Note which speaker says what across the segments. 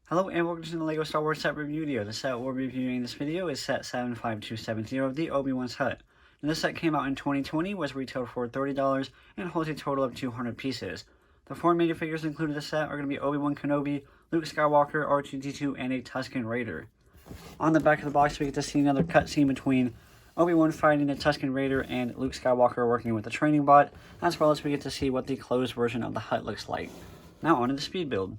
Speaker 1: Hello and welcome to the LEGO Star Wars set review video. The set we're reviewing in this video is set 75270, the Obi-Wan's Hut. Now, this set came out in 2020, was retailed for $30, and holds a total of 200 pieces. The four minifigures included in the set are going to be Obi-Wan Kenobi, Luke Skywalker, R2-D2, and a Tusken Raider. On the back of the box, we get to see another cutscene between Obi-Wan fighting the Tusken Raider and Luke Skywalker working with the training bot, as well as we get to see what the closed version of the hut looks like. Now on to the speed build.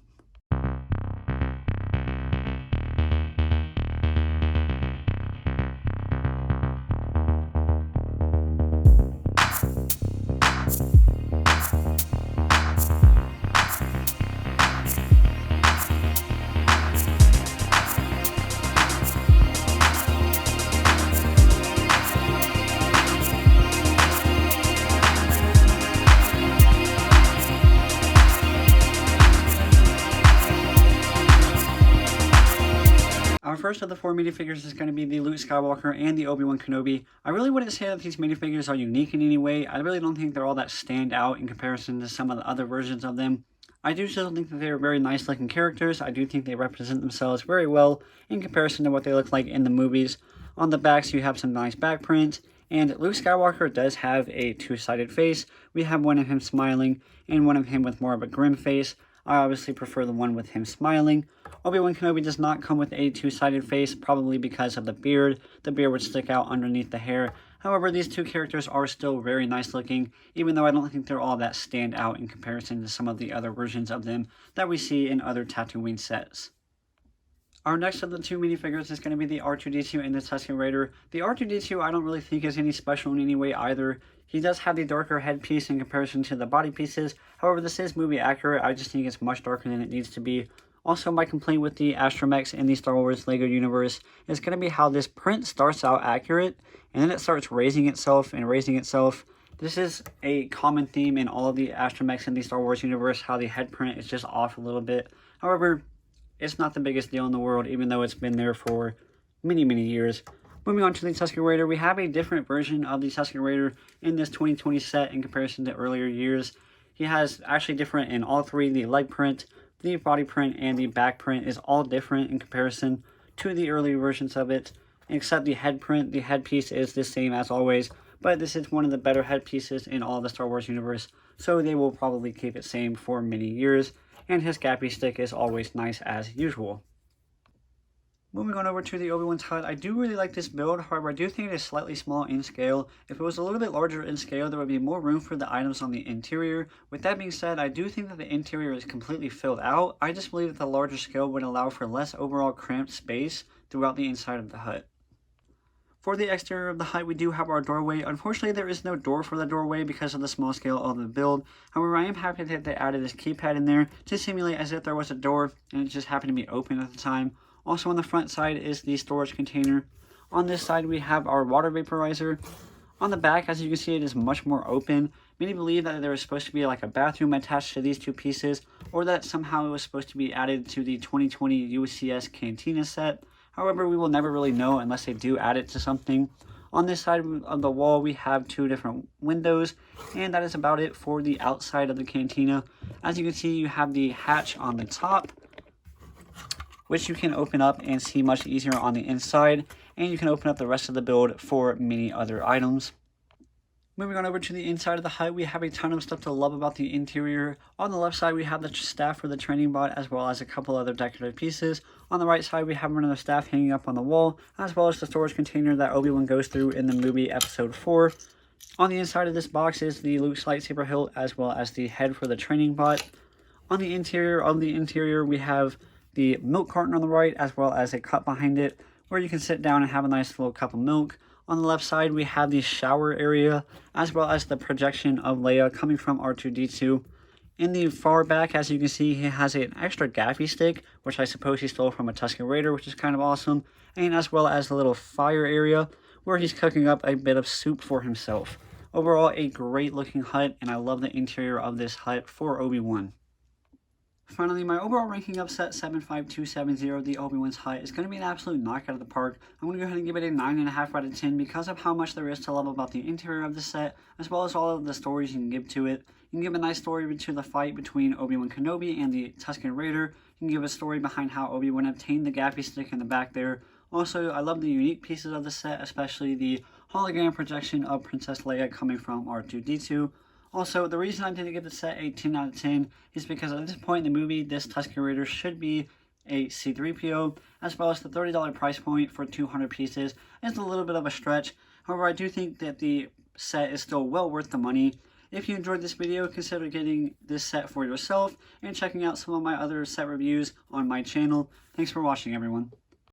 Speaker 1: Our first of the four minifigures is going to be the Luke Skywalker and the Obi-Wan Kenobi. I really wouldn't say that these minifigures are unique in any way. I really don't think they're all that stand out in comparison to some of the other versions of them. I do still think that they're very nice looking characters. I do think they represent themselves very well in comparison to what they look like in the movies. On the backs you have some nice back prints, and Luke Skywalker does have a two-sided face. We have one of him smiling and one of him with more of a grim face. I obviously prefer the one with him smiling. Obi-Wan Kenobi does not come with a two-sided face, probably because of the beard. The beard would stick out underneath the hair. However, these two characters are still very nice looking, even though I don't think they're all that stand out in comparison to some of the other versions of them that we see in other Tatooine sets. Our next of the two minifigures is going to be the R2-D2 and the Tusken Raider. The R2-D2 I don't really think is any special in any way either. He does have the darker headpiece in comparison to the body pieces. However, this is movie accurate. I just think it's much darker than it needs to be. Also, my complaint with the astromechs in the Star Wars LEGO universe is going to be how this print starts out accurate, and then it starts raising itself and raising itself. This is a common theme in all of the astromechs in the Star Wars universe, how the head print is just off a little bit. However, it's not the biggest deal in the world, even though it's been there for many, many years. Moving on to the Tusken Raider, we have a different version of the Tusken Raider in this 2020 set in comparison to earlier years. He has actually different in all three. The leg print, the body print, and the back print is all different in comparison to the earlier versions of it, except the head print. The headpiece is the same as always, but this is one of the better headpieces in all of the Star Wars universe, so they will probably keep it same for many years, and his gappy stick is always nice as usual. Moving on over to the Obi-Wan's Hut, I do really like this build. However, I do think it is slightly small in scale. If it was a little bit larger in scale, there would be more room for the items on the interior. With that being said, I do think that the interior is completely filled out. I just believe that the larger scale would allow for less overall cramped space throughout the inside of the hut. For the exterior of the hut, we do have our doorway. Unfortunately, there is no door for the doorway because of the small scale of the build. However, I am happy that they added this keypad in there to simulate as if there was a door and it just happened to be open at the time. Also on the front side is the storage container. On this side we have our water vaporizer. On the back, as you can see, it is much more open. Many believe that there is supposed to be like a bathroom attached to these two pieces, or that somehow it was supposed to be added to the 2020 UCS Cantina set. However, we will never really know unless they do add it to something. On this side of the wall we have two different windows, and that is about it for the outside of the cantina. As you can see, you have the hatch on the top, which you can open up and see much easier on the inside, and you can open up the rest of the build for many other items. Moving on over to the inside of the hut, we have a ton of stuff to love about the interior. On the left side, we have the staff for the training bot, as well as a couple other decorative pieces. On the right side, we have another staff hanging up on the wall, as well as the storage container that Obi-Wan goes through in the movie Episode 4. On the inside of this box is the Luke's lightsaber hilt, as well as the head for the training bot. On the interior of the interior, we have the milk carton on the right, as well as a cup behind it where you can sit down and have a nice little cup of milk. On the left side we have the shower area, as well as the projection of Leia coming from R2-D2. In the far back, as you can see, he has an extra gaffy stick, which I suppose he stole from a Tusken Raider, which is kind of awesome, and as well as the little fire area where he's cooking up a bit of soup for himself. Overall, a great looking hut, and I love the interior of this hut for Obi-Wan. Finally, my overall ranking of set 75270, the Obi-Wan's Hut, is going to be an absolute knockout of the park. I'm going to go ahead and give it a 9.5 out of 10 because of how much there is to love about the interior of the set, as well as all of the stories you can give to it. You can give a nice story to the fight between Obi-Wan Kenobi and the Tusken Raider. You can give a story behind how Obi-Wan obtained the gaffy stick in the back there. Also, I love the unique pieces of the set, especially the hologram projection of Princess Leia coming from R2-D2. Also, the reason I didn't give the set a 10 out of 10 is because at this point in the movie, this Tusken Raider should be a C-3PO, as well as the $30 price point for 200 pieces is a little bit of a stretch. However, I do think that the set is still well worth the money. If you enjoyed this video, consider getting this set for yourself and checking out some of my other set reviews on my channel. Thanks for watching, everyone.